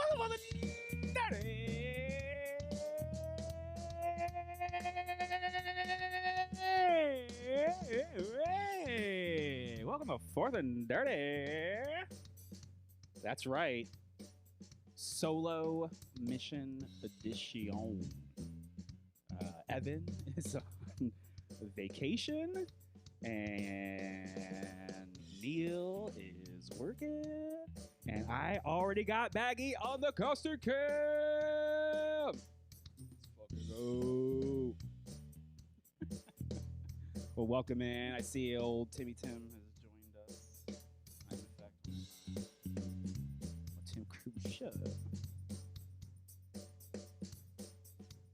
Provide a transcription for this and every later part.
Welcome to the Dirty. Welcome to Fourth and Dirty. That's right. Solo mission edition. Evan is on vacation, and Neil is working, and I already got Maggie on the coaster cam. Let's fucking go. Well, welcome in. I see old Timmy Tim has joined us. I'm in fact on Tim Cruise show.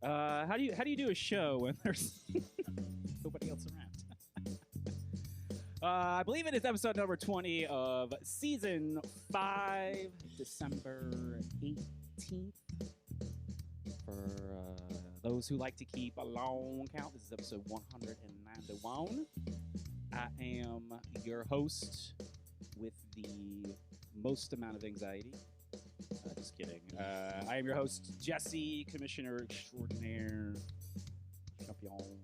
How do you do a show when there's nobody else around? I believe it is episode number 20 of season 5, December 18th. For those who like to keep a long count, this is episode 191. I am your host with the most amount of anxiety. Just kidding. I am your host, Jesse, Commissioner Extraordinaire, Champion.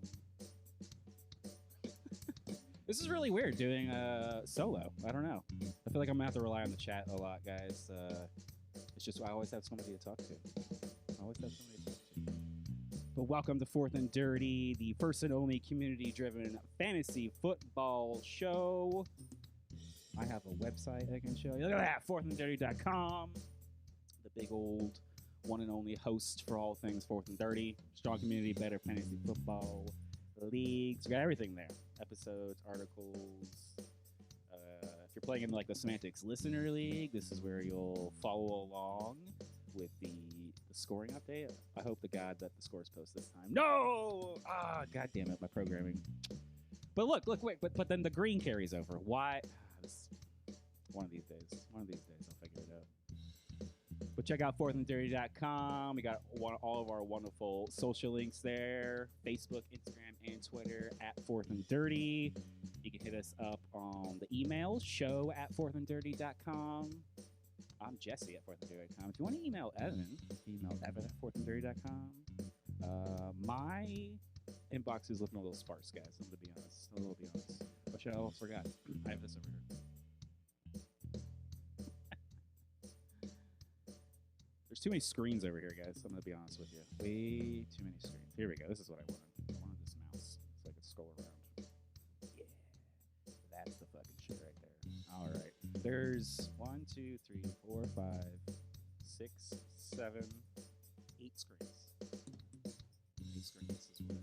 This is really weird doing solo. I don't know. I feel like I'm going to have to rely on the chat a lot, guys. It's just I always have somebody to talk to. But welcome to Fourth and Dirty, the first and only community-driven fantasy football show. I have a website I can show you. Look at that, fourthanddirty.com. The big old one and only host for all things Fourth and Dirty. Strong community, better fantasy football leagues. We got everything there. Episodes, articles. If you're playing in like the Semantics Listener League, this is where you'll follow along with the scoring update. I hope to God that the scores post this time. No! God damn it, my programming. But look, wait, but then the green carries over. Why? One of these days I'll figure it out. But check out fourthanddirty.com. We got all of our wonderful social links there. Facebook, Instagram, and Twitter at Fourth and Dirty. You can hit us up on the email, show at fourthanddirty.com. I'm Jesse at fourthanddirty.com. If you want to email Evan, email Evan at fourthanddirty.com. My inbox is looking a little sparse, guys. I'm going to be honest. But I almost forgot. I have this over here. There's too many screens over here, guys. I'm going to be honest with you. Way too many screens. Here we go. This is what I wanted. I wanted this mouse so I could scroll around. Yeah. That's the fucking shit right there. All right. There's 1, 2, 3, 4, 5, 6, 7, 8 screens. 8 screens is what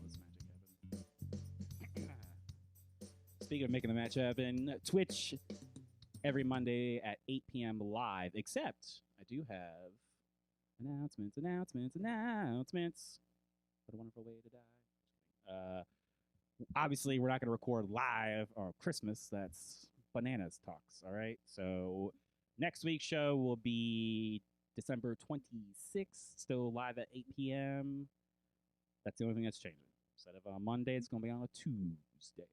is making all this magic happen. Speaking of making the match happen, Twitch every Monday at 8 p.m. live, except I do have announcements. What a wonderful way to die. Obviously, we're not going to record live on Christmas. That's bananas talks, all right? So next week's show will be December 26th, still live at 8 p.m. That's the only thing that's changing. Instead of on Monday, it's going to be on a Tuesday.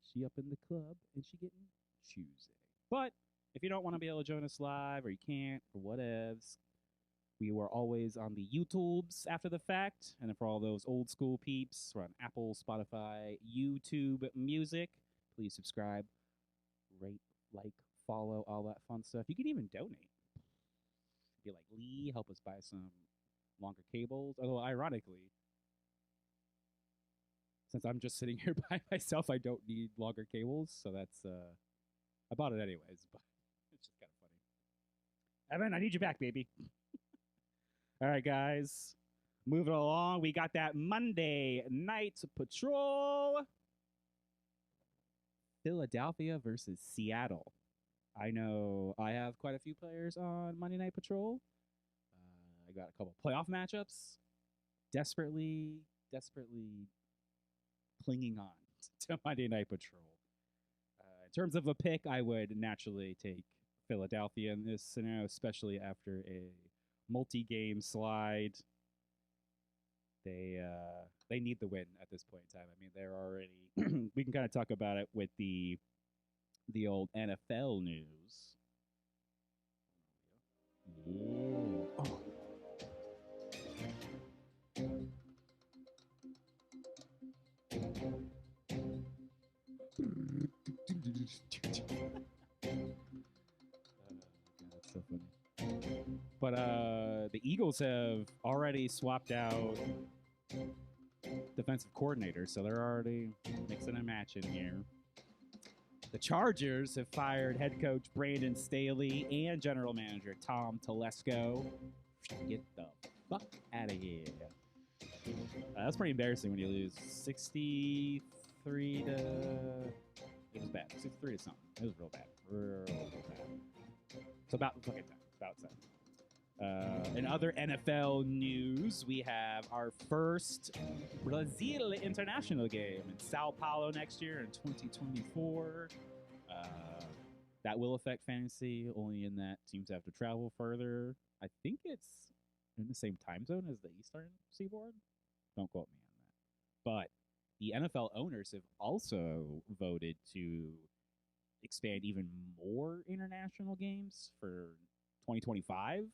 She up in the club, and she getting Tuesday. But if you don't want to be able to join us live, or you can't, or whatevs, we were always on the YouTubes after the fact. And then for all those old school peeps, we're on Apple, Spotify, YouTube Music. Please subscribe, rate, like, follow, all that fun stuff. You can even donate. Be like, Lee, help us buy some longer cables. Although, ironically, since I'm just sitting here by myself, I don't need longer cables. So that's, I bought it anyways, but it's just kind of funny. Evan, I need you back, baby. All right, guys. Moving along. We got that Monday Night Patrol. Philadelphia versus Seattle. I know I have quite a few players on Monday Night Patrol. I got a couple playoff matchups. Desperately clinging on to Monday Night Patrol. In terms of a pick, I would naturally take Philadelphia in this scenario, especially after a multi-game slide. They need the win at this point in time. I mean, they're already. We can kind of talk about it with the old NFL news. Yeah. Oh. God, that's so funny. But the Eagles have already swapped out defensive coordinator, so they're already mixing and matching here. The Chargers have fired head coach Brandon Staley and general manager Tom Telesco. Get the fuck out of here. That's pretty embarrassing when you lose 63 to... It was bad. 63 to something. It was real bad. Real bad. It's about fucking time. About time. In other NFL news, we have our first Brazil international game in Sao Paulo next year in 2024. That will affect fantasy only in that teams have to travel further. I think it's in the same time zone as the Eastern Seaboard. Don't quote me on that. But the NFL owners have also voted to expand even more international games for 2025.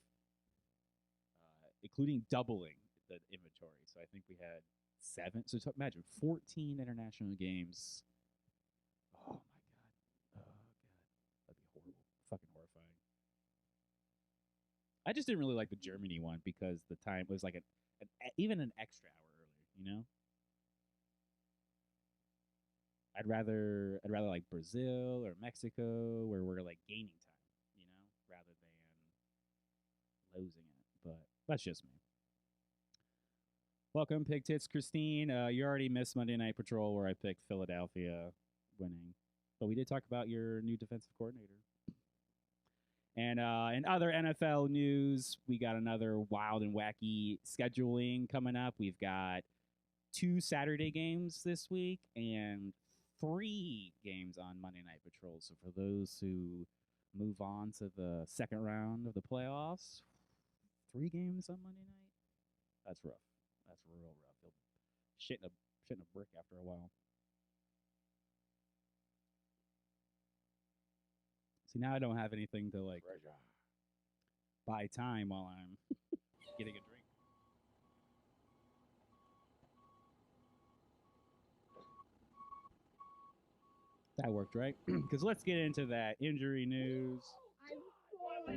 Including doubling the inventory. So I think we had 7. So imagine 14 international games. Oh my god. Oh god. That'd be horrible. Fucking horrifying. I just didn't really like the Germany one because the time was like even an extra hour earlier, you know? I'd rather like Brazil or Mexico where we're like gaining time, you know, rather than losing it. But that's just me. Welcome, Pig Tits Christine. You already missed Monday Night Patrol where I picked Philadelphia winning. But we did talk about your new defensive coordinator. And in other NFL news, we got another wild and wacky scheduling coming up. We've got 2 Saturday games this week and 3 games on Monday Night Patrol. So for those who move on to the second round of the playoffs, 3 games on Monday night? That's rough. That's real rough. You'll shit in a brick after a while. See, now I don't have anything to like buy time while I'm getting a drink. That worked, right? Because let's get into that injury news. I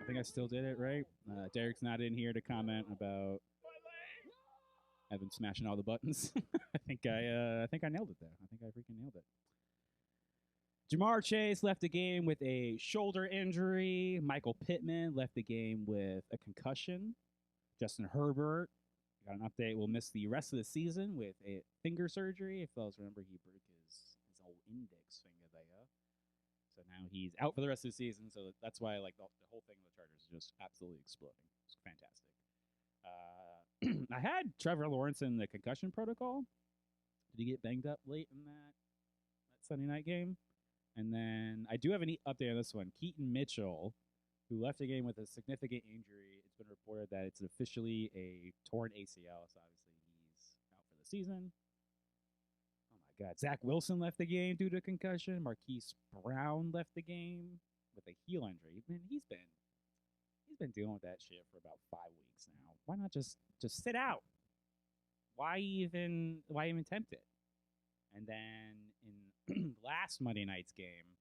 think I still did it, right? Derek's not in here to comment about Evan smashing all the buttons. I think I nailed it there. I think I freaking nailed it. Jamar Chase left the game with a shoulder injury. Michael Pittman left the game with a concussion. Justin Herbert got an update. Will miss the rest of the season with a finger surgery. If those remember, he broke his old index finger there. So now he's out for the rest of the season. So that's why like the whole thing with the Chargers is just absolutely exploding. It's fantastic. I had Trevor Lawrence in the concussion protocol. Did he get banged up late in that Sunday night game? And then I do have an update on this one. Keaton Mitchell, who left the game with a significant injury, it's been reported that it's officially a torn ACL. So obviously he's out for the season. Oh my God. Zach Wilson left the game due to concussion. Marquise Brown left the game with a heel injury. Man, he's been dealing with that shit for about 5 weeks now. Why not just sit out? Why even tempt it? And then in last Monday night's game,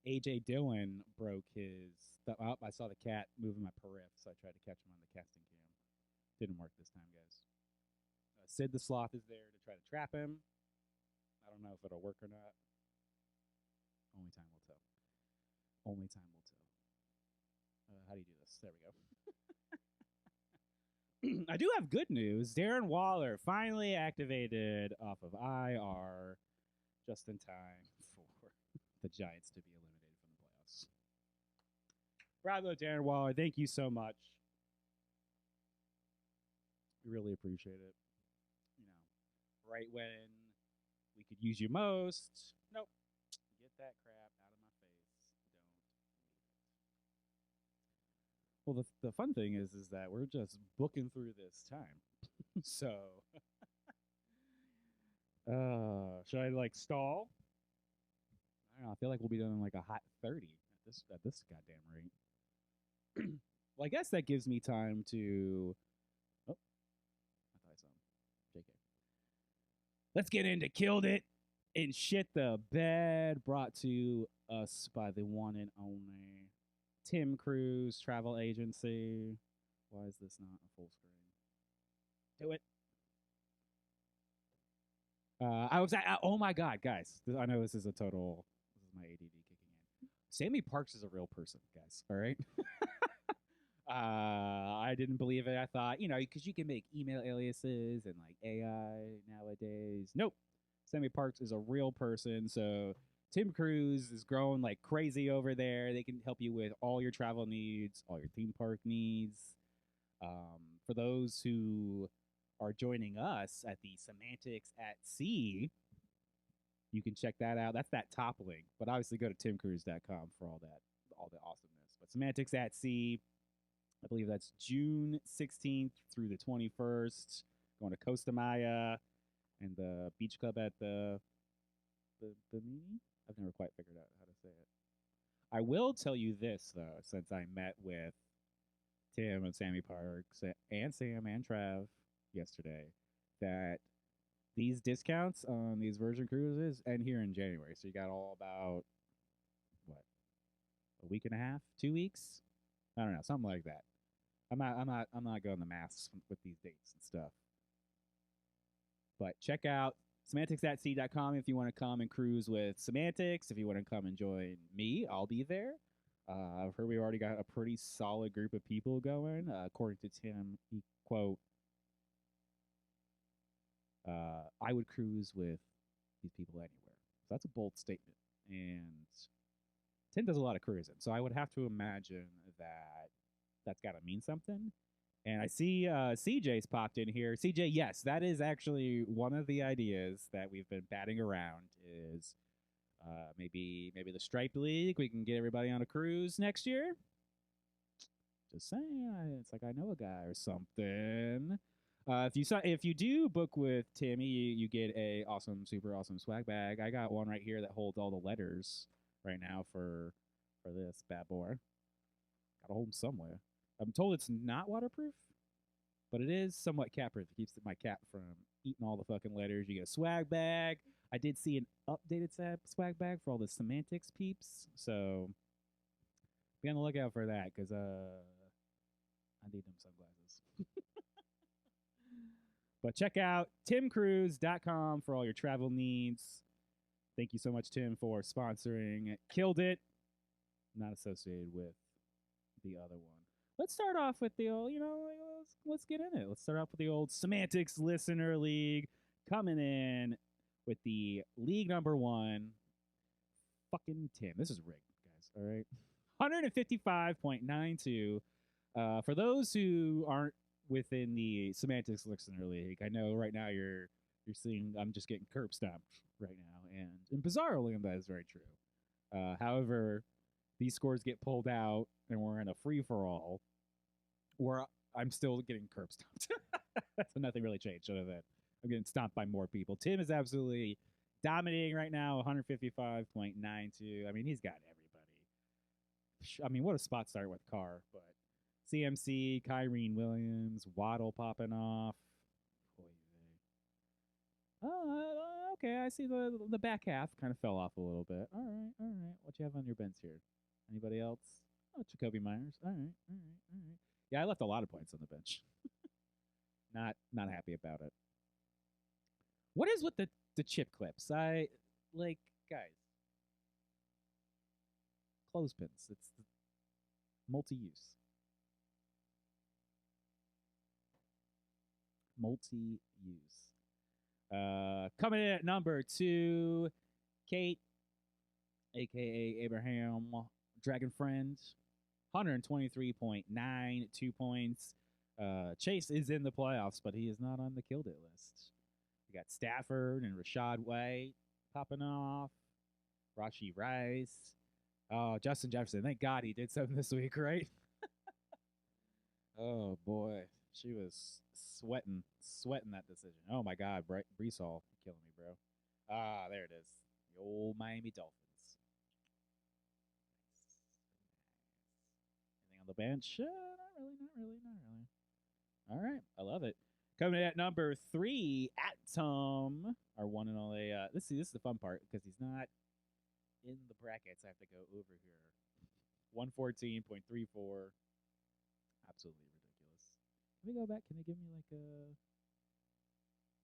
A.J. Dillon broke his... I saw the cat moving my periph, so I tried to catch him on the casting cam. Didn't work this time, guys. Sid the Sloth is there to try to trap him. I don't know if it'll work or not. Only time will tell. Only time will tell. How do you do this? There we go. I do have good news. Darren Waller finally activated off of IR just in time for the Giants to be eliminated from the playoffs. Bravo, Darren Waller. Thank you so much. We really appreciate it. You know, right when we could use you most. Nope. Get that crap out of my face. Don't need it. Well, the fun thing is that we're just booking through this time. So, should I like stall? I don't know. I feel like we'll be doing like a hot 30 this at this goddamn rate. Well, I guess that gives me time to. Oh, I thought I saw him. JK. Let's get into Killed It and Shit the Bed, brought to us by the one and only Tim Cruise Travel Agency. Why is this not a full screen? Do it. Oh my God, guys. I know this is my ADD kicking in. Sammy Parks is a real person, guys. All right. I didn't believe it. I thought, because you can make email aliases and like AI nowadays. Nope. Sammy Parks is a real person. So Tim Cruise is growing like crazy over there. They can help you with all your travel needs, all your theme park needs. For those who are joining us at the Semantics at Sea, you can check that out. That's that top link. But obviously go to timcruise.com for all the awesomeness. But Semantics at Sea, I believe that's June 16th through the 21st. Going to Costa Maya and the beach club at the Bimini? I've never quite figured out how to say it. I will tell you this, though, since I met with Tim and Sammy Parks and Sam and Trav yesterday, that these discounts on these Virgin cruises end here in January. So you got all about, what, a week and a half, 2 weeks? I don't know, something like that. I'm not going the maths with these dates and stuff. But check out semanticsatsea.com if you want to come and cruise with Semantics. If you want to come and join me, I'll be there. I've heard we already got a pretty solid group of people going. According to Tim, he quote, I would cruise with these people anywhere. So that's a bold statement. And Tim does a lot of cruising. So I would have to imagine that that's got to mean something. And I see CJ's popped in here. CJ, yes, that is actually one of the ideas that we've been batting around is maybe the Stripe League. We can get everybody on a cruise next year. Just saying. It's like I know a guy or something. If you do book with Timmy, you get a super awesome swag bag. I got one right here that holds all the letters right now for this bad boy. Gotta hold them somewhere. I'm told it's not waterproof, but it is somewhat cat-proof. It keeps my cat from eating all the fucking letters. You get a swag bag. I did see an updated swag bag for all the Semantics peeps, so be on the lookout for that, because I need them sunglasses. But check out timcruise.com for all your travel needs. Thank you so much, Tim, for sponsoring Killed It. Not associated with the other one. Let's start off with the old, let's get in it. Let's start off with the old Semantics Listener League, coming in with the league number one, fucking Tim. This is rigged, guys, all right? 155.92. For those who aren't within the Semantics Listener League, I know right now you're seeing I'm just getting curb stomped right now, and bizarrely, that is very true. However, these scores get pulled out and we're in a free-for-all where I'm still getting curb stomped. So nothing really changed other than I'm getting stomped by more people. Tim is absolutely dominating right now, 155.92. I mean, he's got everybody. I mean, what a spot start with Carr, but CMC, Kyrene Williams, Waddle popping off. Oh, okay, I see the back half kind of fell off a little bit. All right. What you have on your bench here? Anybody else? Oh, Jacoby Myers. All right. Yeah, I left a lot of points on the bench. Not happy about it. What is with the chip clips? Guys, clothespins. It's multi-use. Coming in at number 2, Kate, a.k.a. Abraham Dragon Friend, 123.92 points. Chase is in the playoffs, but he is not on the Killed It list. We got Stafford and Rashad White popping off. Rashi Rice. Oh, Justin Jefferson. Thank God he did something this week, right? Oh, boy. She was sweating that decision. Oh, my God. Brees Hall killing me, bro. Ah, there it is. The old Miami Dolphins. on the bench. Not really. All right, I love it. Coming in at number 3, Atom, our one and only. This is the fun part because he's not in the brackets. I have to go over here. 114.34. Absolutely ridiculous. Can we go back? Can they give me like a?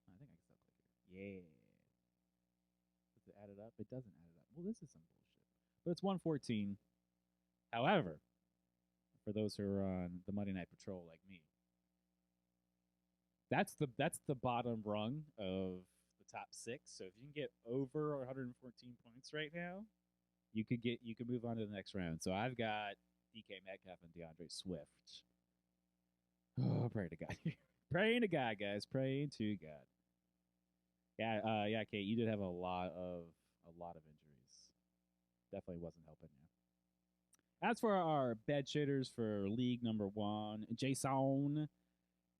I think I can still click here. Yeah. Does it add it up? It doesn't add it up. Well, this is some bullshit. But it's 114. However, for those who are on the Monday Night Patrol like me, that's the bottom rung of the top 6. So if you can get over 114 points right now, you could move on to the next round. So I've got DK Metcalf and DeAndre Swift. Oh, pray to God. Praying to God, guys. Praying to God. Yeah, Kate, you did have a lot of injuries. Definitely wasn't helping you. As for our bed shitters for league number 1, Jason,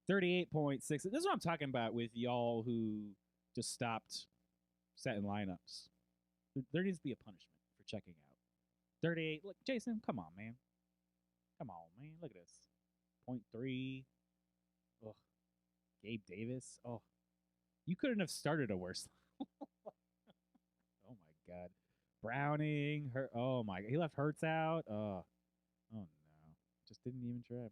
38.6. This is what I'm talking about with y'all who just stopped setting lineups. There needs to be a punishment for checking out. 38. Look, Jason, come on, man. Look at this. 0.3. Ugh. Gabe Davis. Oh. You couldn't have started a worse. Oh, my God. Browning. Oh, my God. He left Hurts out. Oh, no. Just didn't even try.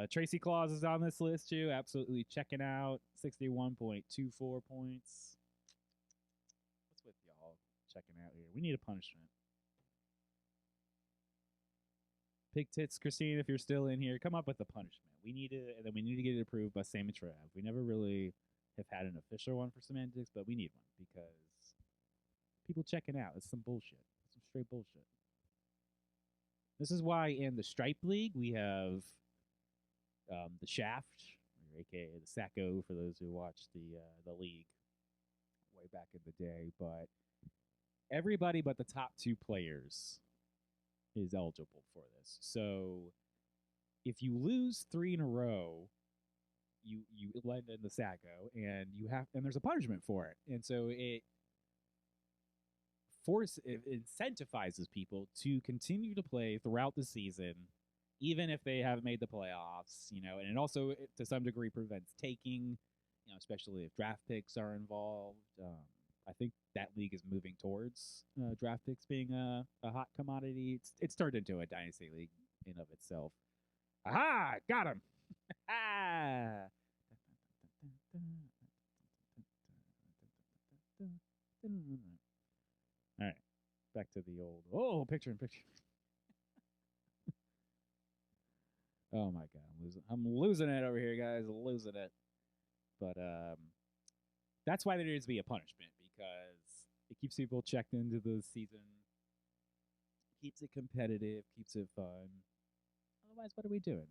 Tracy Claus is on this list, too. Absolutely checking out. 61.24 points. What's with y'all checking out here? We need a punishment. Pig Tits, Christine, if you're still in here, come up with a punishment. We need it, and then we need to get it approved by Sam and Trav. We never really have had an official one for semantics, but we need one because people checking out. It's some bullshit. It's some straight bullshit. This is why in the Stripe League we have the Shaft, or aka the Sacco, for those who watched the league way back in the day. But everybody but the top 2 players is eligible for this. So if you lose 3 in a row, you land in the Sacco, and there's a punishment for it. And so it incentivizes people to continue to play throughout the season, even if they haven't made the playoffs, and it also, to some degree, prevents taking, especially if draft picks are involved. I think that league is moving towards draft picks being a hot commodity. It's turned into a dynasty league in of itself. Aha! Got him! Ah! All right, back to the old picture in picture. Oh my God, I'm losing it over here, guys. Losing it. But that's why there needs to be a punishment, because it keeps people checked into the season, keeps it competitive, keeps it fun. Otherwise, what are we doing,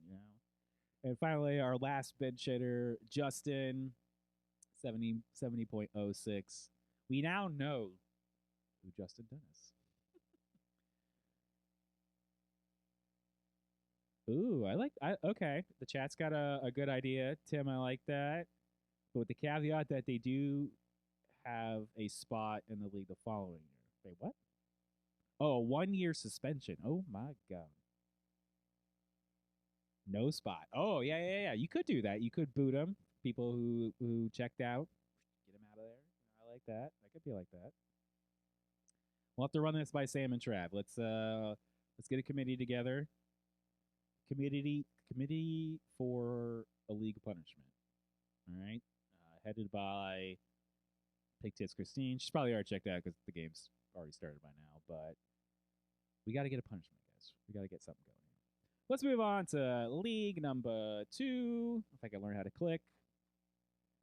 And finally, our last bed shitter, Justin, 70.06. We now know who Justin Dunn is. Ooh, okay. The chat's got a good idea. Tim, I like that. But with the caveat that they do have a spot in the league the following year. Wait, what? Oh, 1-year suspension. Oh, my God. No spot. Oh, yeah. You could do that. You could boot them. People who checked out. Get them out of there. I like that. That could be like that. We'll have to run this by Sam and Trav. Let's get a committee together. Committee for a league punishment. All right. Headed by Pig Tits Christine. She's probably already checked out because the game's already started by now. But we got to get a punishment, guys. We got to get something going here. Let's move on to league number 2. If I can learn how to click.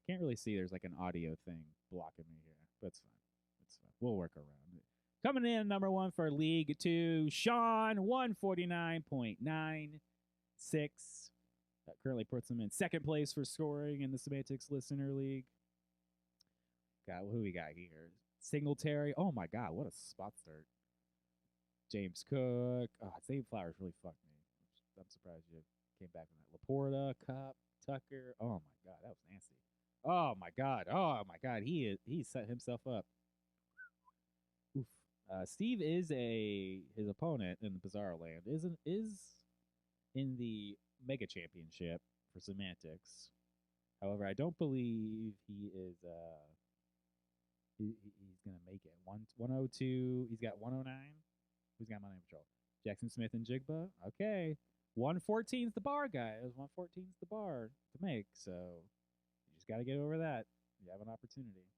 Can't really see. There's like an audio thing blocking me here. That's fine. We'll work around it. Coming in number 1 for league 2, Sean, 149.96. That currently puts him in second place for scoring in the Semantics Listener League. Who we got here? Singletary. Oh my God, what a spot start. James Cook. Oh, Zay Flowers really fucked me. I'm surprised you came back from that. Laporta, Cup, Tucker. Oh my God, that was nasty. Oh my God. He set himself up. Oof. Steve is his opponent in the Bizarro Land. in the Mega Championship for Semantics. However, I don't believe he is. He's gonna make it. 102. He's got 109. Who's got Money Patrol? Jackson Smith and Jigba. Okay. 114 is the bar, guys. 114 is the bar to make. So you just got to get over that. You have an opportunity.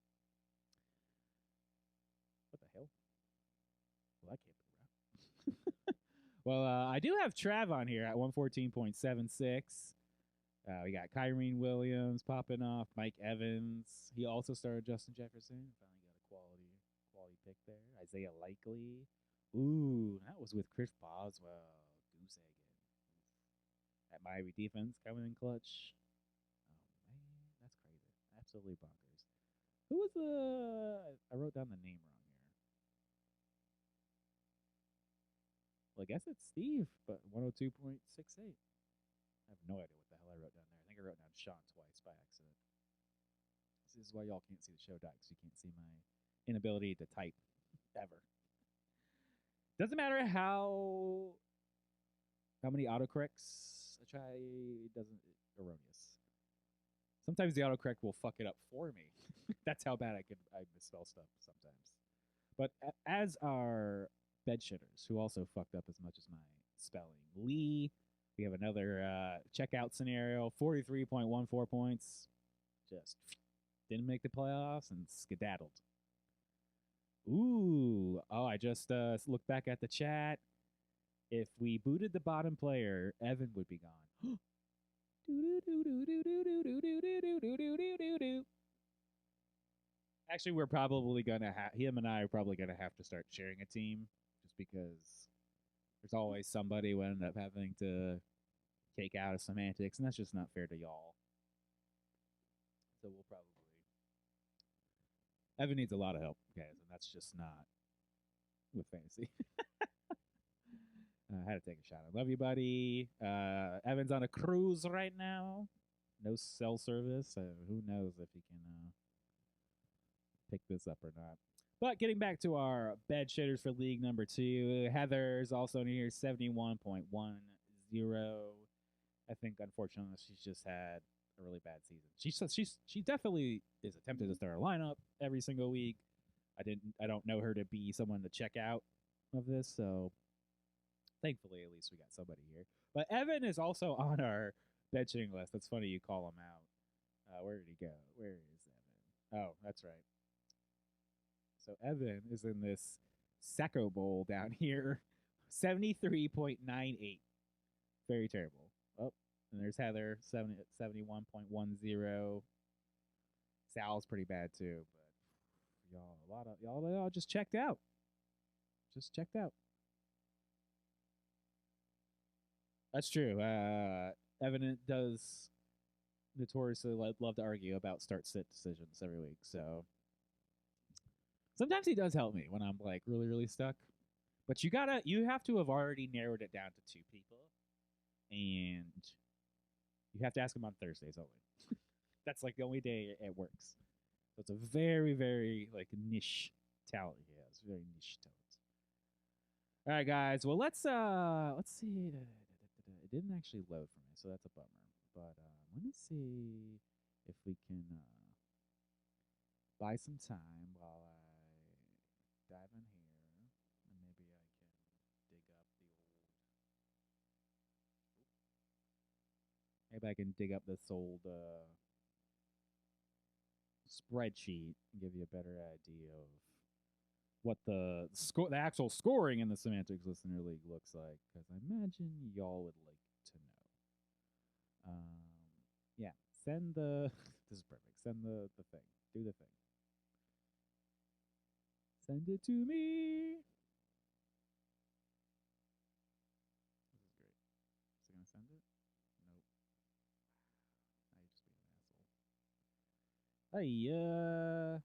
What the hell? Well, that can't be right. Well, I do have Trav on here at 114.76. We got Kyrene Williams popping off, Mike Evans. He also started Justin Jefferson. Finally got a quality pick there. Isaiah Likely. Ooh, that was with Chris Boswell. Goose egg. That Miami defense coming in clutch. Oh man, that's crazy. Absolutely bonkers. Who was I wrote down the name wrong here. Well, I guess it's Steve, but 102.68. I have no idea what the hell I wrote down there. I think I wrote down Sean twice by accident. This is why y'all can't see the show docs. You can't see my inability to type ever. Doesn't matter how many autocorrects I try, it doesn't erroneous. Sometimes the autocorrect will fuck it up for me. That's how bad I misspell stuff sometimes. But as our bed shitters, who also fucked up as much as my spelling, Lee. We have another checkout scenario, 43.14 points. Just didn't make the playoffs and skedaddled. Ooh. Oh, I just looked back at the chat. If we booted the bottom player, Evan would be gone. Actually, we're probably going to have, him and I are probably going to have to start sharing a team just because there's always somebody who end up having to take out of semantics, and that's just not fair to y'all. So we'll probably. Evan needs a lot of help, guys, and that's just not with fantasy. I had to take a shot. I love you, buddy. Evan's on a cruise right now. No cell service, so who knows if he can pick this up or not. But getting back to our bed shitters for league number 2, Heather's also in here, 71.10. I think, unfortunately, she's just had a really bad season. She definitely is attempted to start a lineup every single week. I don't know her to be someone to check out of this, so thankfully at least we got somebody here. But Evan is also on our benching list. That's funny you call him out. Where did he go? Where is Evan? Oh, that's right. So Evan is in this Sacco Bowl down here, 73.98. Very terrible. Oh, and there's Heather, 71.10. Sal's pretty bad too, but y'all just checked out. Just checked out. That's true. Evan does notoriously love to argue about start-sit decisions every week, so sometimes he does help me when I'm like really, really stuck. But you have to have already narrowed it down to 2 people, and you have to ask him on Thursdays only. That's like the only day it works. So it's a very, very like niche talent he has. Very niche talent. All right, guys. Well, let's see. It didn't actually load for me, so that's a bummer. But let me see if we can buy some time while I dive in here, and maybe I can dig up the old. Maybe I can dig up this old spreadsheet and give you a better idea of what the actual scoring in the Semantics Listener League looks like, because I imagine y'all would like to know. Yeah, send the. This is perfect. Send the thing. Do the thing. Send it to me. This is great. Is it gonna send it? Nope. Now you're just being an asshole. Hey,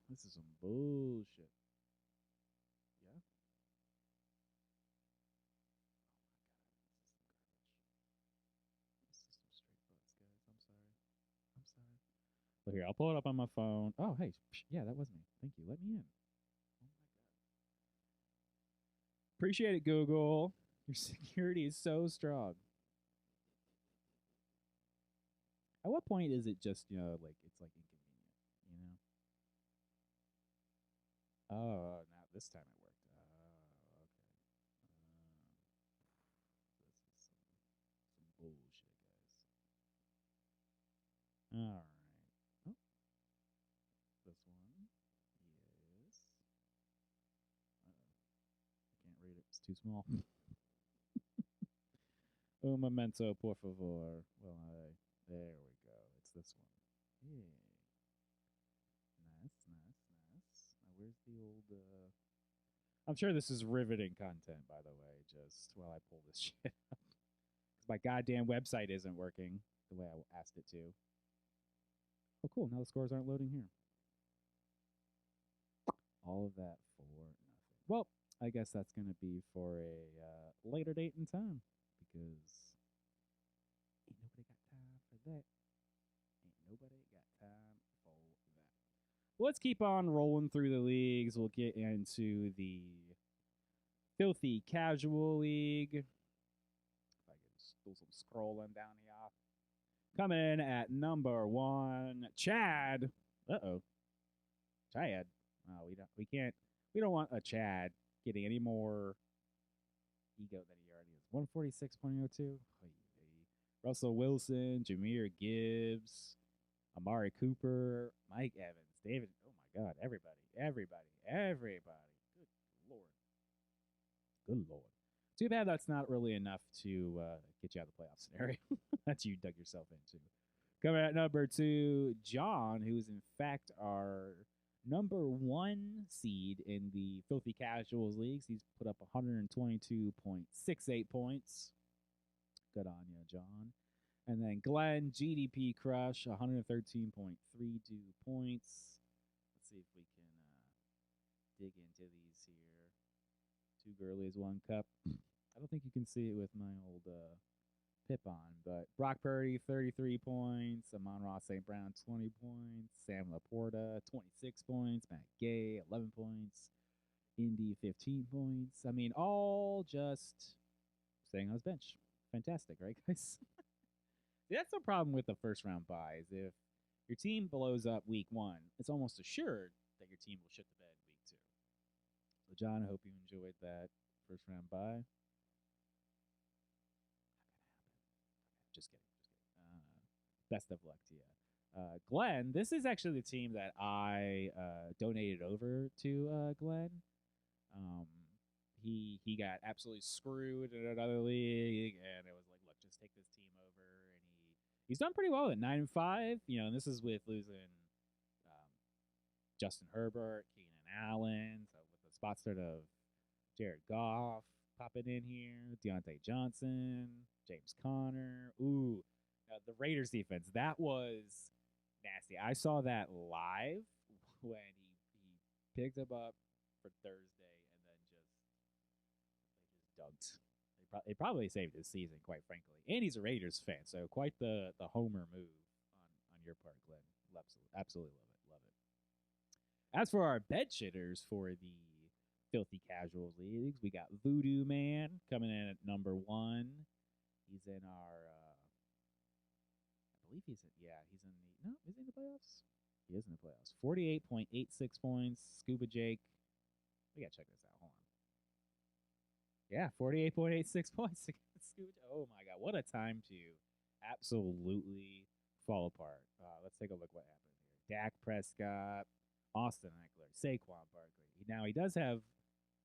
this is some bullshit. Yeah. This is some straight butts, guys. I'm sorry. I'm sorry. But here, I'll pull it up on my phone. Oh, hey, yeah, that was me. Thank you. Let me in. Oh my god. Appreciate it, Google. Your security is so strong. At what point is it just, you know, like it's like inconvenient, you know? Oh, now this time it worked. Oh, okay. This is some bullshit, guys. All right. Oh, this one. Yes. I can't read it. It's too small. Un momento, por favor. Well, there we go. It's this one. Yeah. Nice, nice, nice. Now, where's the old? I'm sure this is riveting content, by the way. Just while I pull this shit up, because my goddamn website isn't working the way I asked it to. Oh, cool. Now the scores aren't loading here. All of that for nothing. Well, I guess that's going to be for a later date and time, because ain't nobody got time for that. Ain't nobody got time for that. Let's keep on rolling through the leagues. We'll get into the Filthy Casual League. If I can do some scrolling down here. Coming in at number 1, Chad. Uh-oh. Chad. Oh, we don't want a Chad getting any more ego than he already is. 146.02. Russell Wilson, Jahmyr Gibbs, Amari Cooper, Mike Evans, David. Oh my God, everybody. Good Lord. Good Lord. Too bad that's not really enough to get you out of the playoff scenario that you dug yourself into. Coming at number 2, John, who is in fact our number 1 seed in the Filthy Casuals leagues. He's put up 122.68 points. Good on you, John. And then Glenn, GDP Crush, 113.32 points. Let's see if we can dig into these here. 2 girlies, 1 cup. I don't think you can see it with my old pip on, but Brock Purdy, 33 points. Amon-Ra St. Brown, 20 points. Sam Laporta, 26 points. Matt Gay, 11 points. Indy, 15 points. I mean, all just staying on his bench. Fantastic, right, guys? That's the problem with the first round buys. If your team blows up week 1, it's almost assured that your team will shit the bed week 2. So, John, I hope you enjoyed that first round buy. Just kidding. Best of luck to you. Glenn, this is actually the team that I donated over to Glenn. He got absolutely screwed in another league, and it was like, look, just take this team over. And he's done pretty well at 9-5. You know, and this is with losing Justin Herbert, Keenan Allen, so with the spot start of Jared Goff popping in here, Deontay Johnson, James Conner. Ooh, the Raiders defense, that was nasty. I saw that live when he picked him up for Thursday and then just dunked. They probably saved his season, quite frankly. And he's a Raiders fan, so quite the homer move on your part, Glenn. Absolutely love it. As for our bed shitters for the Filthy Casuals leagues, we got Voodoo Man coming in at number 1. He's in our, I believe he's in the playoffs? He is in the playoffs. 48.86 points. Scuba Jake. We got to check this out. Hold on. Yeah, 48.86 points against Scuba Jake. Oh my God, what a time to absolutely fall apart. Let's take a look what happened here. Dak Prescott, Austin Eckler, Saquon Barkley. Now he does have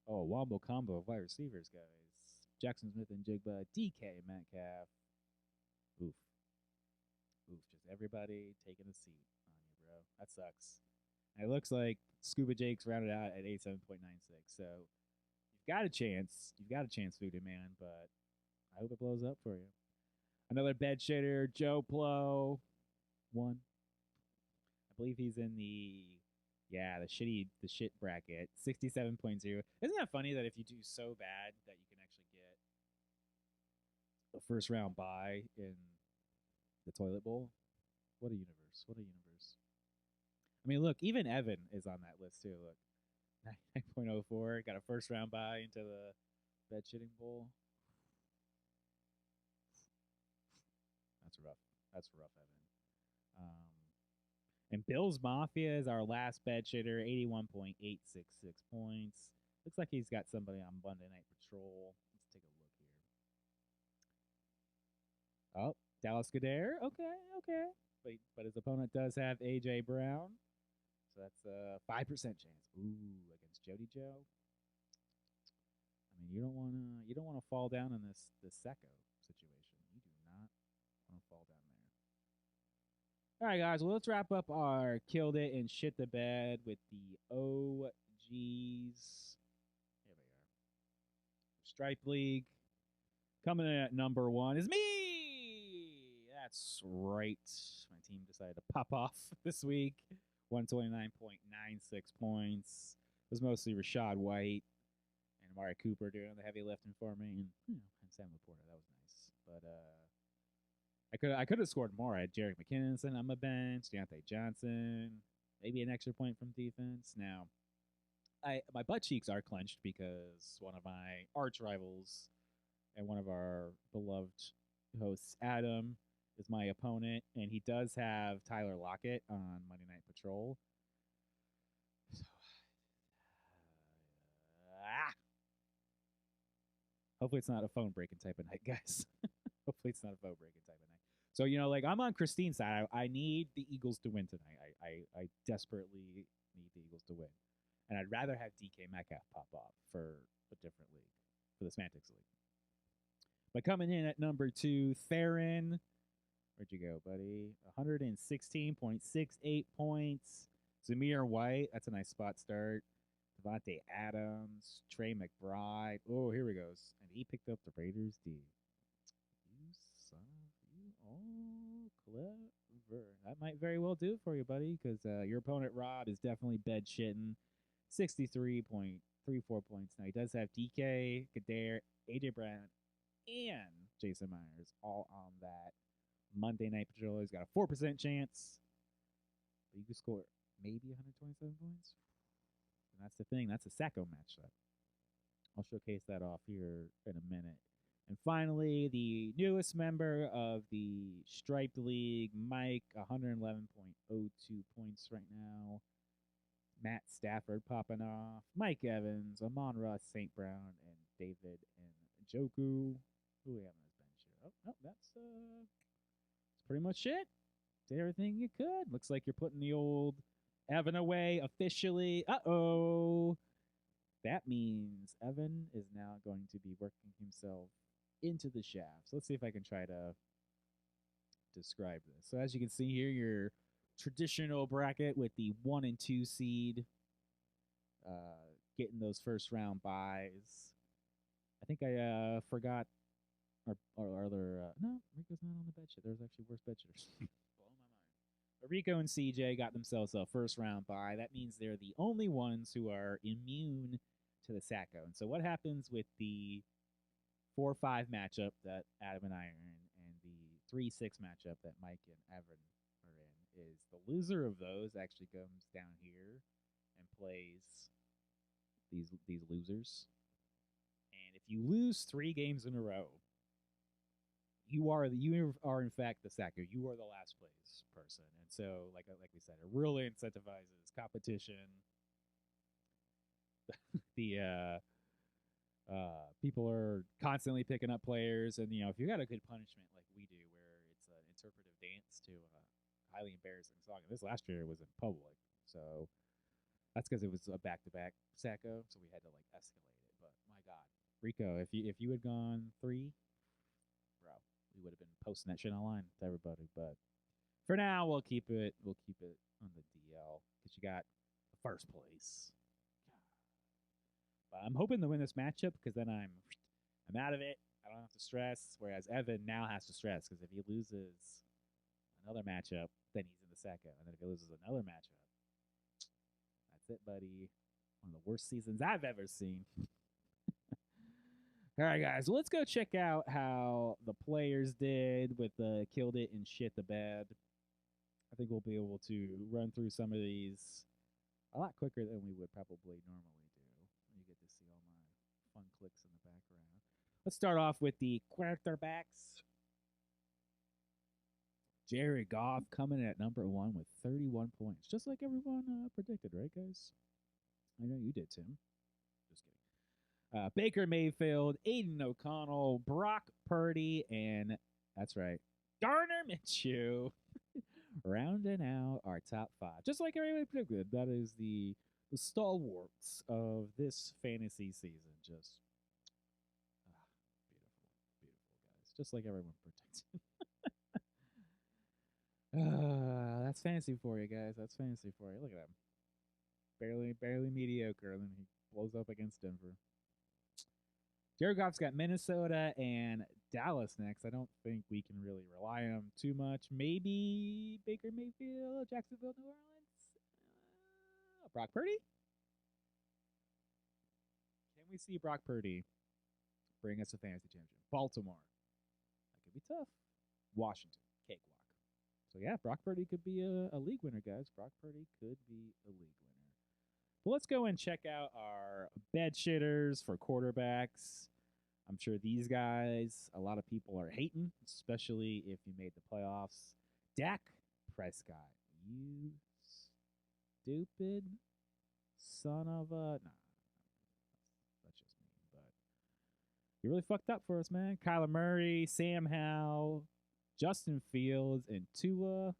a wombo combo of wide receivers, guys. Jackson Smith and Jigba, DK Metcalf. Oof. Just everybody taking a seat on you, bro. That sucks. And it looks like Scuba Jake's rounded out at 87.96. So you've got a chance. Voodoo Man, but I hope it blows up for you. Another bed shader, Joe Plo. 1. I believe he's in the shit bracket. 67.0. Isn't that funny that if you do so bad that you can actually get a first round bye in the toilet bowl? What a universe. I mean, look, even Evan is on that list too. Look, 99.04, got a first round bye into the bed shitting bowl. That's rough, Evan. And Bill's Mafia is our last bed shitter, 81.866 points. Looks like he's got somebody on Monday Night Patrol. Let's take a look here. Oh, Dallas Goddard. Okay. But his opponent does have A.J. Brown. So that's a 5% chance. Ooh, against Jody Joe. I mean, you don't want to fall down in this Secco situation. You do not want to fall down there. All right, guys. Well, let's wrap up our killed it and shit the bed with the OGs. Here we are. Stripe League. Coming in at number 1 is me. That's right. My team decided to pop off this week. 129.96 points. It was mostly Rashad White and Amari Cooper doing the heavy lifting for me, and Sam Laporta. That was nice. But I could have scored more. I had Jerick McKinnon on my bench, Deontay Johnson, maybe an extra point from defense. Now, my butt cheeks are clenched because one of my arch rivals and one of our beloved hosts, Adam, is my opponent, and he does have Tyler Lockett on Monday Night Patrol. So, hopefully it's not a phone breaking type of night, guys. Hopefully it's not a phone breaking type of night. So, I'm on Christine's side. I need the Eagles to win tonight. I desperately need the Eagles to win. And I'd rather have DK Metcalf pop off for a different league, for the Semantics League. But coming in at number 2, Theron. Where'd you go, buddy? 116.68 points. Zamir White. That's a nice spot start. Devontae Adams. Trey McBride. Oh, here we go. And he picked up the Raiders D. You son of you. Oh, clever. That might very well do it for you, buddy, because your opponent, Rob, is definitely bed shitting. 63.34 points. Now, he does have DK, Goddard, A.J. Brown, and Jason Myers all on that Monday Night Patrol. He's got a 4% chance. But you can score maybe 127 points. And that's the thing. That's a Sacco matchup. I'll showcase that off here in a minute. And finally, the newest member of the Striped League, Mike, 111.02 points right now. Matt Stafford popping off. Mike Evans, Amon-Ra St. Brown, and David and Njoku. Who we have on this bench here? Oh, that's pretty much it. Did everything you could. Looks like you're putting the old Evan away officially. Uh-oh. That means Evan is now going to be working himself into the shaft. So let's see if I can try to describe this. So as you can see here, your traditional bracket with the 1 and 2 seed getting those first round buys. I think I forgot our other no, Rico's not on the bed shit. There's actually worse bed shitters. Blowing my mind. But Rico and CJ got themselves a first round bye. That means they're the only ones who are immune to the Sacco. And so what happens with the 4-5 matchup that Adam and I are in, and the 3-6 matchup that Mike and Evan are in, is the loser of those actually comes down here and plays these losers. And if you lose 3 games in a row, you are in fact the Sacco. You are the last place person. And so, like we said, it really incentivizes competition. The people are constantly picking up players, and if you got a good punishment like we do, where it's an interpretive dance to a highly embarrassing song. And this last year was in public, so that's because it was a back-to-back Sacco, so we had to escalate it. But my God, Rico, if you had gone 3, bro, we would have been posting that shit online to everybody. But for now, we'll keep it on the DL because you got the first place. But I'm hoping to win this matchup because then I'm out of it. I don't have to stress. Whereas Evan now has to stress because if he loses another matchup, then he's in the Sacco. And then if he loses another matchup, that's it, buddy. One of the worst seasons I've ever seen. All right, guys. Well, let's go check out how the players did with the killed it and shit the bed. I think we'll be able to run through some of these a lot quicker than we would probably normally do. You get to see all my fun clicks in the background. Let's start off with the quarterbacks. Jared Goff coming at number 1 with 31 points, just like everyone predicted, right, guys? I know you did, Tim. Just kidding. Baker Mayfield, Aiden O'Connell, Brock Purdy, and that's right, Gardner Minshew, rounding out our top 5. Just like everybody predicted, that is the stalwarts of this fantasy season. Just beautiful, beautiful, guys. Just like everyone predicted. That's fantasy for you, guys. That's fantasy for you. Look at him. Barely mediocre, and then he blows up against Denver. Jared Goff's got Minnesota and Dallas next. I don't think we can really rely on him too much. Maybe Baker Mayfield, Jacksonville, New Orleans. Brock Purdy? Can we see Brock Purdy bring us a fantasy championship? Baltimore. That could be tough. Washington. Cakewalk. So, yeah, Brock Purdy could be a league winner, guys. Brock Purdy could be a league winner. But let's go and check out our bed shitters for quarterbacks. I'm sure these guys, a lot of people are hating, especially if you made the playoffs. Dak Prescott. You stupid son of a... Nah, that's just me. But you really fucked up for us, man. Kyler Murray, Sam Howell, Justin Fields, and Tua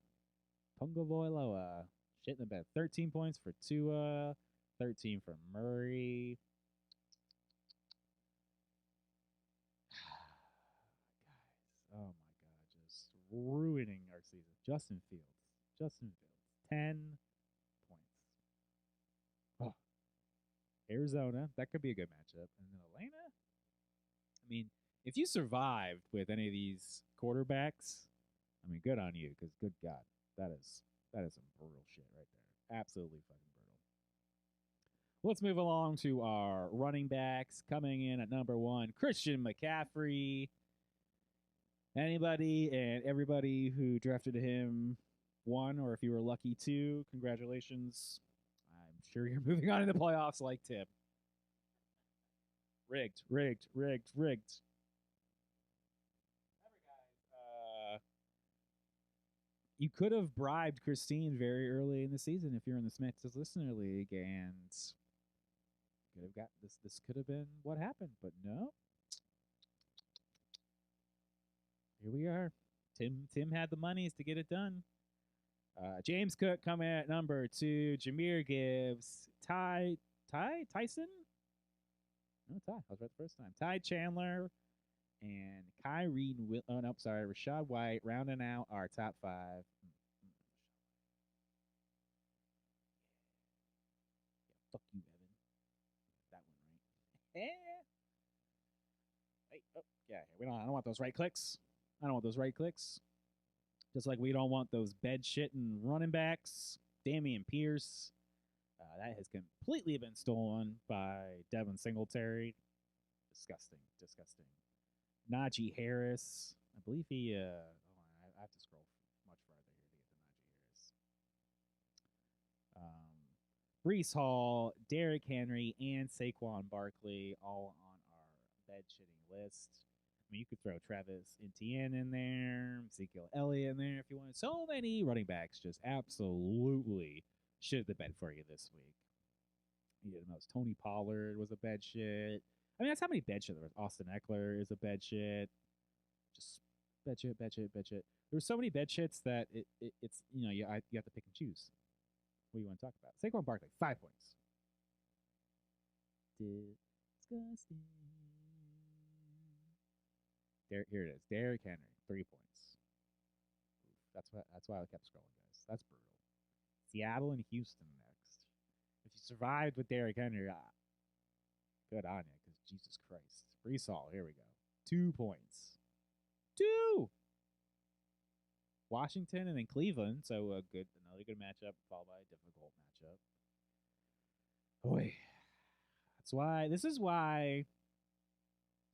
Tagovailoa. Shit in the bed. 13 points for Tua, 13 for Murray. Guys, oh my God, just ruining our season. Justin Fields, 10 points. Oh. Arizona, that could be a good matchup. And then Atlanta, I mean, if you survived with any of these quarterbacks, I mean, good on you, because good God, that is some brutal shit right there. Absolutely fucking brutal. Let's move along to our running backs. Coming in at number 1, Christian McCaffrey. Anybody and everybody who drafted him 1, or if you were lucky 2, congratulations. I'm sure you're moving on in the playoffs like Tim. Rigged. You could have bribed Christine very early in the season if you're in the Smiths Listener League, and could have got this. This could have been what happened, but no. Here we are. Tim had the monies to get it done. James Cook coming at number 2. Jahmyr Gibbs, Tyson. No, Ty. I was right the first time. Ty Chandler. And Rashad White rounding out our top 5. Yeah, fuck you, Evan. That one right. Hey, oh, yeah. I don't want those right clicks. Just like we don't want those bed shitting running backs. Damian Pierce. That has completely been stolen by Devin Singletary. Disgusting. Najee Harris. I believe he... I have to scroll much farther here to get to Najee Harris. Breece Hall, Derrick Henry, and Saquon Barkley all on our bed-shitting list. I mean, you could throw Travis Etienne in there, Ezekiel Elliott in there if you wanted. So many running backs just absolutely shit the bed for you this week. You know, Tony Pollard was a bed shit. I mean, that's how many bed shit there was. Austin Eckler is a bed shit. Just bed shit. There's so many bed shits that it's, you know, you have to pick and choose what you want to talk about. Saquon Barkley, 5 points. Disgusting. Here it is. Derrick Henry, 3 points. Oof, that's why I kept scrolling, guys. That's brutal. Seattle and Houston next. If you survived with Derrick Henry, good on you, because Jesus Christ. Breece Hall, here we go. 2 points. 2! Washington and then Cleveland, so another good matchup, followed by a difficult matchup. Boy. This is why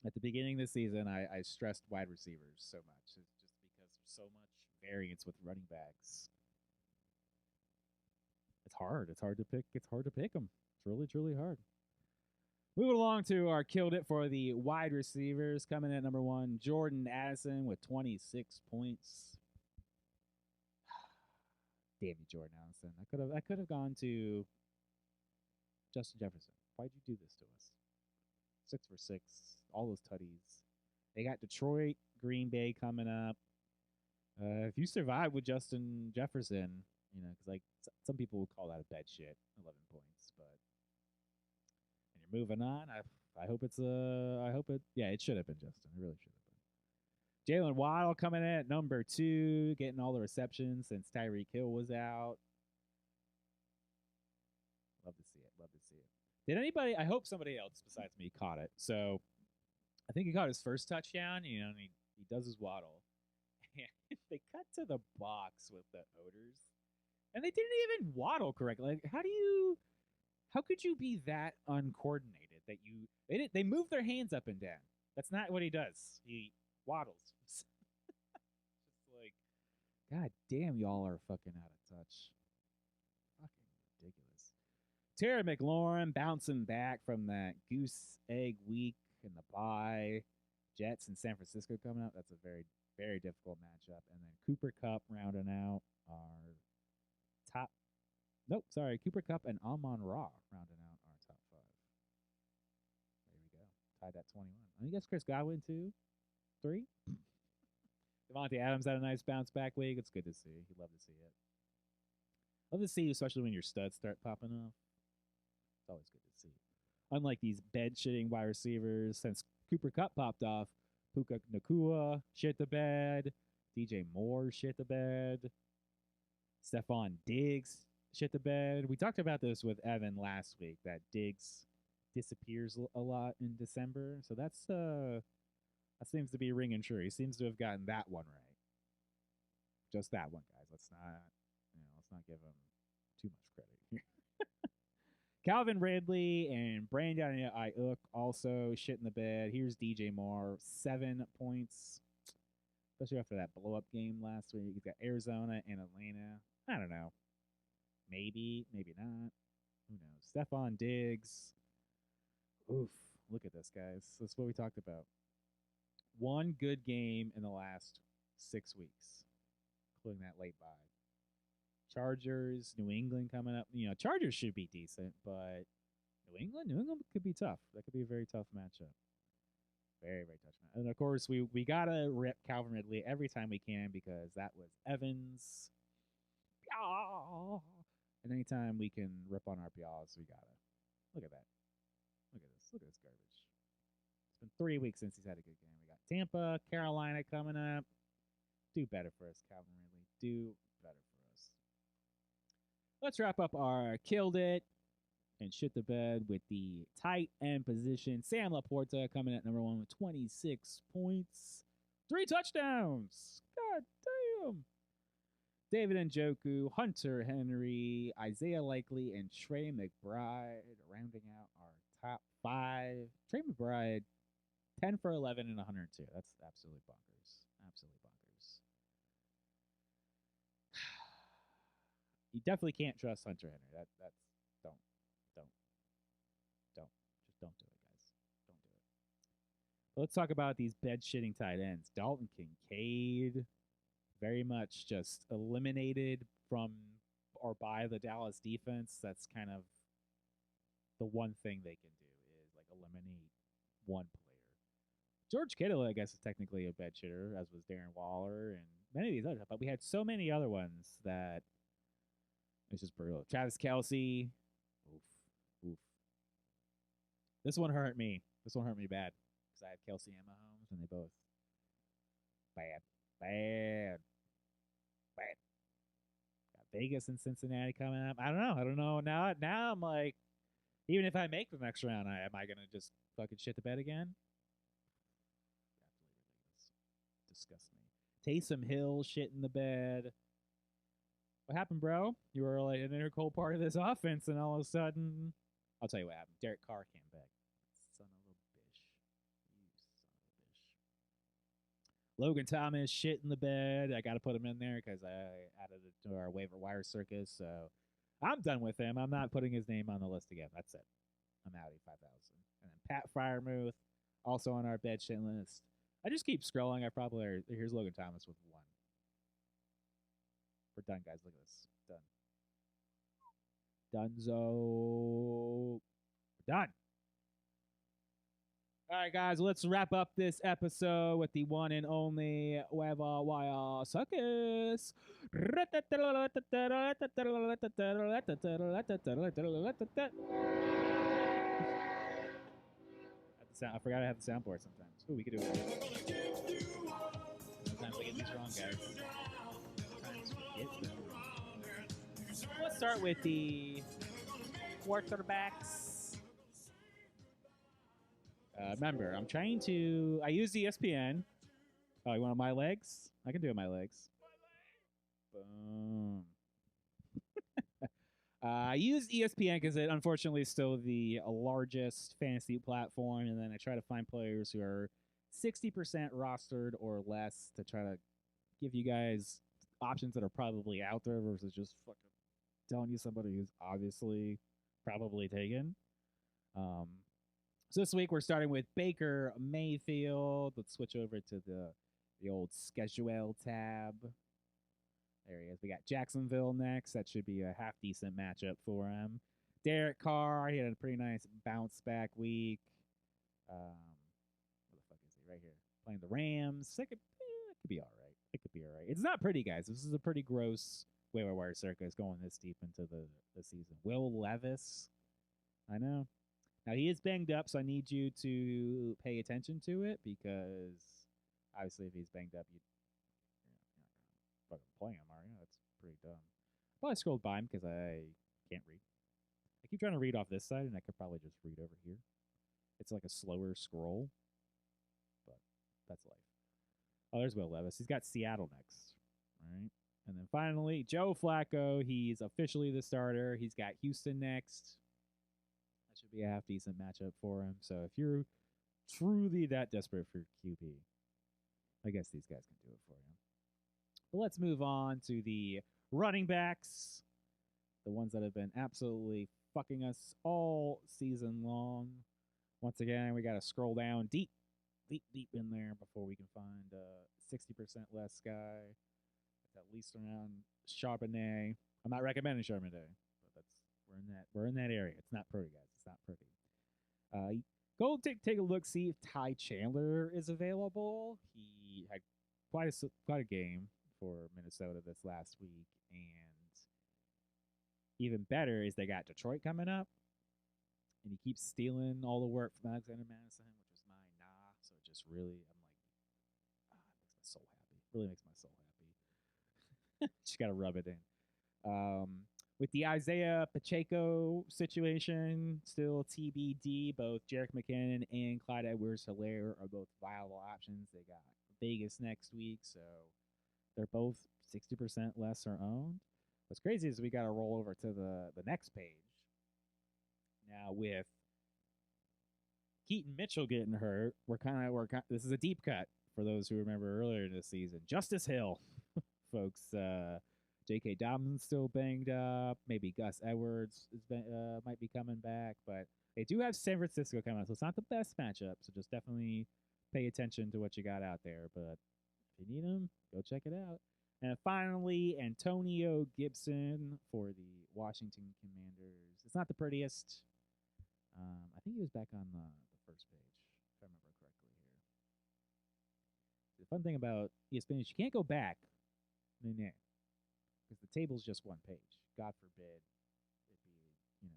at the beginning of the season I stressed wide receivers so much. It's just because there's so much variance with running backs. It's hard. It's hard to pick them. It's really, truly hard. Moving along to our killed it for the wide receivers. Coming in at number 1, Jordan Addison with 26 points. Damn you, Jordan Allison. I could have gone to Justin Jefferson. Why'd you do this to us? 6 for 6, all those tutties. They got Detroit, Green Bay coming up. If you survive with Justin Jefferson, you know, because like some people would call that a bad shit, 11 points, but and you're moving on. I hope it's yeah, it should have been Justin. It really should have been. Jalen Waddle coming in at number 2, getting all the receptions since Tyreek Hill was out. Love to see it. Love to see it. Did anybody? I hope somebody else besides me caught it. So I think he caught his first touchdown. You know, and he does his waddle. And they cut to the box with the odors, and they didn't even waddle correctly. Like, how could you be that uncoordinated that they move their hands up and down? That's not what he does. He waddles. Just like, God damn, y'all are fucking out of touch. Fucking ridiculous. Terry McLaurin bouncing back from that goose egg week in the bye. Jets and San Francisco coming up. That's a very, very difficult matchup. And then Cooper Kupp rounding out our top. Nope, sorry. Cooper Kupp and Amon-Ra rounding out our top 5. There we go. Tied at 21. I guess Chris Godwin, 2, 3. Devontae Adams had a nice bounce back week. It's good to see. You love to see it. Love to see, especially when your studs start popping off. It's always good to see. Unlike these bed-shitting wide receivers, since Cooper Kupp popped off, Puka Nakua shit the bed. DJ Moore shit the bed. Stephon Diggs shit the bed. We talked about this with Evan last week, that Diggs disappears a lot in December. So that seems to be ringing true. He seems to have gotten that one right. Just that one, guys. Let's not give him too much credit here. Calvin Ridley and Brandon Ayuk also shit in the bed. Here's DJ Moore, 7 points, especially after that blow-up game last week. He's got Arizona and Atlanta. I don't know. Maybe, maybe not. Who knows? Stephon Diggs. Oof. Look at this, guys. That's what we talked about. One good game in the last 6 weeks, including that late bye. Chargers, New England coming up. You know, Chargers should be decent, but New England could be tough. That could be a very tough matchup. Very, very tough matchup. And of course, we gotta rip Calvin Ridley every time we can because that was Evans. And anytime we can rip on our Piaws, we gotta. Look at that. Look at this. Look at this garbage. It's been 3 weeks since he's had a good game. We got Tampa, Carolina coming up. Do better for us, Calvin Ridley. Do better for us. Let's wrap up our Killed It and Shit the Bed with the tight end position. Sam Laporta coming at number 1 with 26 points. 3 touchdowns. God damn. David Njoku, Hunter Henry, Isaiah Likely, and Trey McBride rounding out our top 5. Trey McBride, 10 for 11 and 102. That's absolutely bonkers. Absolutely bonkers. You definitely can't trust Hunter Henry. That's don't. Just don't do it, guys. Don't do it. But let's talk about these bed-shitting tight ends. Dalton Kincaid, very much just eliminated from or by the Dallas defense. That's kind of the one thing they can do is like eliminate one player. George Kittle, I guess, is technically a bed shitter, as was Darren Waller and many of these others. But we had so many other ones that it's just brutal. Travis Kelce. Oof. This one hurt me. This one hurt me bad because I have Kelce and Mahomes, and they both bad. Got Vegas and Cincinnati coming up. I don't know. Now I'm like, even if I make the next round, am I gonna just fucking shit the bed again? Absolutely ridiculous. Disgust me. Taysom Hill shit in the bed. What happened, bro? You were like an integral part of this offense, and all of a sudden, I'll tell you what happened. Derek Carr came back. Son of a bitch. You son of a bitch. Logan Thomas shit in the bed. I got to put him in there because I added it to our waiver wire circus. So I'm done with him. I'm not putting his name on the list again. That's it. I'm out at 5,000. And then Pat Freiermuth, also on our bed shit list. I just keep scrolling. Here's Logan Thomas with 1. We're done, guys. Look at this. Done. Dunzo. We're done. All right, guys, let's wrap up this episode with the one and only Waiver Wire Circus. I forgot I have the soundboard sometimes. Ooh, we could do it. Sometimes I get these wrong, guys. Sometimes we get them wrong. Let's start with the quarterbacks. Remember, I'm trying to... I use ESPN. Oh, you want my legs? I can do it my legs. Boom. I use ESPN because it unfortunately is still the largest fantasy platform, and then I try to find players who are 60% rostered or less to try to give you guys options that are probably out there versus just fucking telling you somebody who's obviously probably taken. So this week we're starting with Baker Mayfield. Let's switch over to the old schedule tab. There he is. We got Jacksonville next. That should be a half-decent matchup for him. Derek Carr, he had a pretty nice bounce-back week. Where the fuck is he? Right here. Playing the Rams. It could be all right. It could be all right. It's not pretty, guys. This is a pretty gross waiver wire circus going this deep into the season. Will Levis. I know. Now, he is banged up, so I need you to pay attention to it because obviously if he's banged up, you're not going to fucking play him, are you? That's pretty dumb. Probably scrolled by him because I can't read. I keep trying to read off this side, and I could probably just read over here. It's like a slower scroll, but that's life. Oh, there's Will Levis. He's got Seattle next, right? And then finally, Joe Flacco. He's officially the starter. He's got Houston next. That should be a half-decent matchup for him. So if you're truly that desperate for QB, I guess these guys can do it for you. But let's move on to the running backs, the ones that have been absolutely fucking us all season long. Once again, we got to scroll down deep in there before we can find a 60% less guy. It's at least around Charbonnet. I'm not recommending Charbonnet, but we're in that area. It's not pretty, guys. It's not pretty. Go take a look, see if Ty Chandler is available. He had quite a game for Minnesota this last week, and even better is they got Detroit coming up, and he keeps stealing all the work from Alexander Madison, which is mine. So it just really, I'm like, it makes my soul happy. Really makes my soul happy. Just gotta rub it in. With the Isaiah Pacheco situation, still TBD. Both Jerick McKinnon and Clyde Edwards-Helaire are both viable options. They got Vegas next week, so they're both 60% less or owned. What's crazy is we got to roll over to the next page. Now with Keaton Mitchell getting hurt, this is a deep cut for those who remember earlier this season. Justice Hill, folks. J.K. Dobbins still banged up. Maybe Gus Edwards might be coming back, but they do have San Francisco coming out, so it's not the best matchup. So just definitely pay attention to what you got out there. But if you need them, go check it out. And finally, Antonio Gibson for the Washington Commanders. It's not the prettiest. I think he was back on the first page, if I remember correctly here. The fun thing about ESPN is you can't go back. Because the table's just one page. God forbid it be,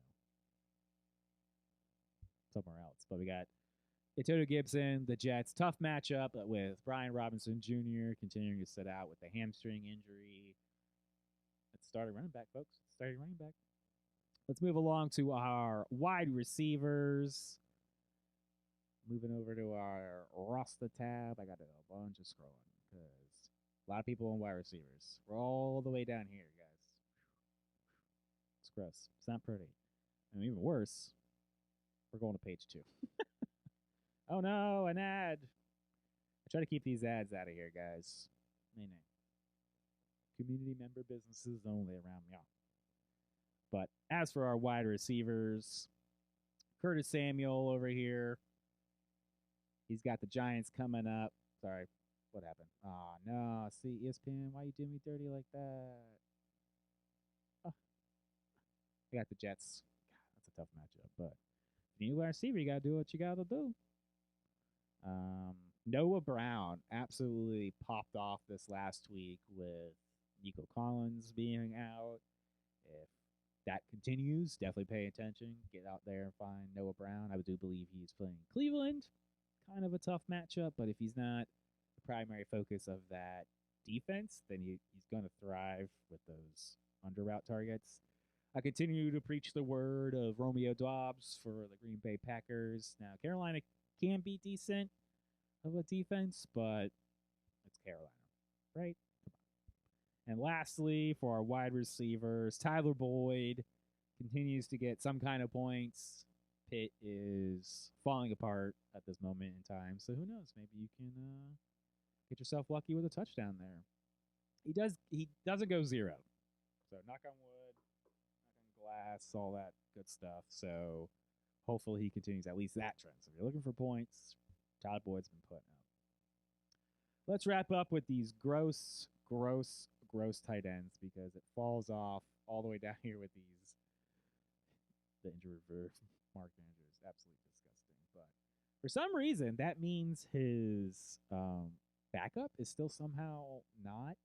somewhere else. But we got Antonio Gibson, the Jets. Tough matchup with Brian Robinson Jr. continuing to sit out with the hamstring injury. Let's start a running back, folks. Starting running back. Let's move along to our wide receivers. Moving over to our roster tab. I got a bunch of scrolling because a lot of people on wide receivers. We're all the way down here, guys. It's gross. It's not pretty. And even worse, we're going to page 2. Oh no, an ad. I try to keep these ads out of here, guys. Community member businesses only around me. But as for our wide receivers, Curtis Samuel over here. He's got the Giants coming up. Sorry. What happened? Oh, no. See, ESPN, why you doing me dirty like that? They got the Jets. God, that's a tough matchup. But if you need a receiver, you got to do what you got to do. Noah Brown absolutely popped off this last week with Nico Collins being out. If that continues, definitely pay attention. Get out there and find Noah Brown. I do believe he's playing Cleveland. Kind of a tough matchup, but if he's not the primary focus of that defense, then he's going to thrive with those under route targets. I continue to preach the word of Romeo Doubs for the Green Bay Packers. Now, Carolina can be decent of a defense, but it's Carolina, right? Come on. And lastly, for our wide receivers, Tyler Boyd continues to get some kind of points. Pitt is falling apart at this moment in time, so who knows? Maybe you can get yourself lucky with a touchdown there. He doesn't go zero, so knock on wood, knock on glass, all that good stuff. So hopefully he continues at least that trend. So if you're looking for points, Tyler Boyd's been putting up. Let's wrap up with these gross tight ends because it falls off all the way down here with the injury reserve. Mark Andrews, absolutely disgusting. But for some reason, that means his backup is still somehow not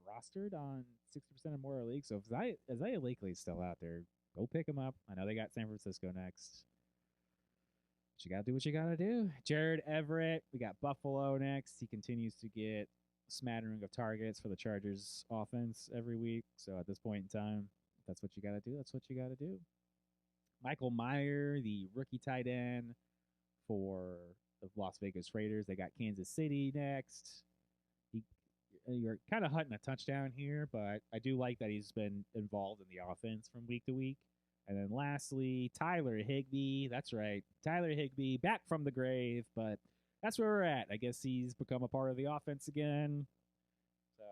rostered on 60% or more leagues. So if Isaiah Lakely is still out there, go pick him up. I know they got San Francisco next. But you got to do what you got to do. Jared Everett, we got Buffalo next. He continues to get a smattering of targets for the Chargers offense every week. So at this point in time, if that's what you got to do, that's what you got to do. Michael Mayer, the rookie tight end for the Las Vegas Raiders. They got Kansas City next. You're kind of hunting a touchdown here, but I do like that he's been involved in the offense from week to week. And then lastly, Tyler Higbee. That's right. Tyler Higbee back from the grave, but that's where we're at. I guess he's become a part of the offense again. So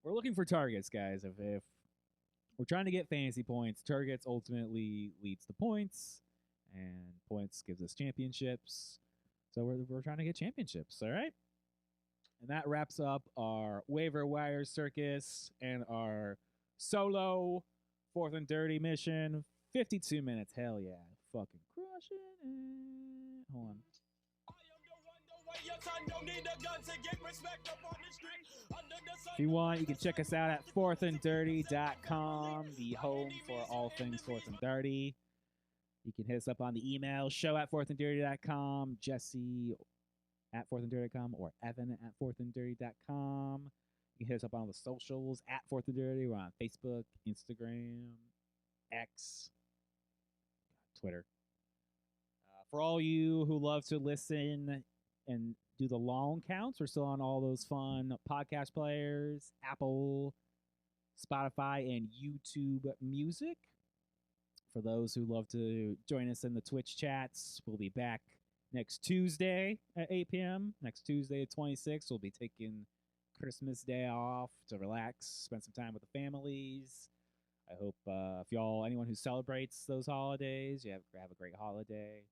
we're looking for targets, guys. If we're trying to get fantasy points, targets ultimately leads to points, and points gives us championships. So we're trying to get championships, all right? And that wraps up our Waiver Wire Circus and our solo 4th and Dirty mission. 52 minutes, hell yeah. Fucking crushing it. Hold on. If you want, you can check us out at 4thanddirty.com, the home for all things 4th and Dirty. You can hit us up on the email, show at 4thanddirty.com, Jesse at 4thanddirty.com, or Evan at 4thanddirty.com. You can hit us up on the socials at 4thanddirty. We're on Facebook, Instagram, X, Twitter. For all you who love to listen and do the long counts, we're still on all those fun podcast players, Apple, Spotify, and YouTube Music. For those who love to join us in the Twitch chats, we'll be back next Tuesday at 8 p.m. Next Tuesday, 26th, we'll be taking Christmas Day off to relax, spend some time with the families. I hope if anyone who celebrates those holidays, you have a great holiday.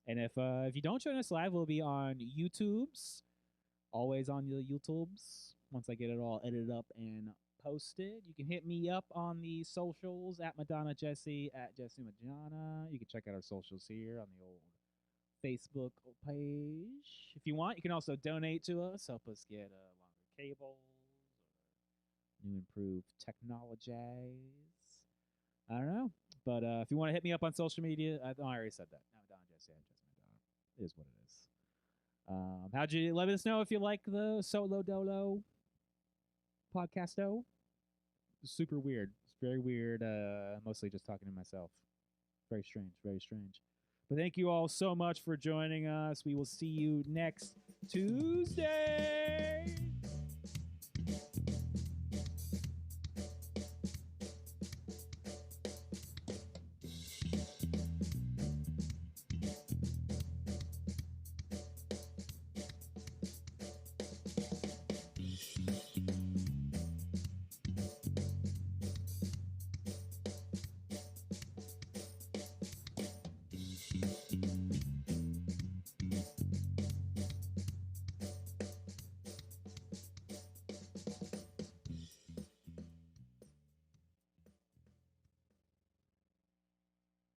And if you don't join us live, we'll be on YouTube's. Always on the YouTube's. Once I get it all edited up and posted, you can hit me up on the socials at Madonna Jesse, at Jesse Madonna. You can check out our socials here on the old Facebook page. If you want, you can also donate to us, help us get longer cables, or new improved technologies. I don't know. But if you want to hit me up on social media, I already said that. No, Madonna Jesse, it is what it is. How'd you let us know if you like the Solo Dolo podcasto? Super weird. It's very weird. Mostly just talking to myself. Very strange. Very strange. But thank you all so much for joining us. We will see you next Tuesday.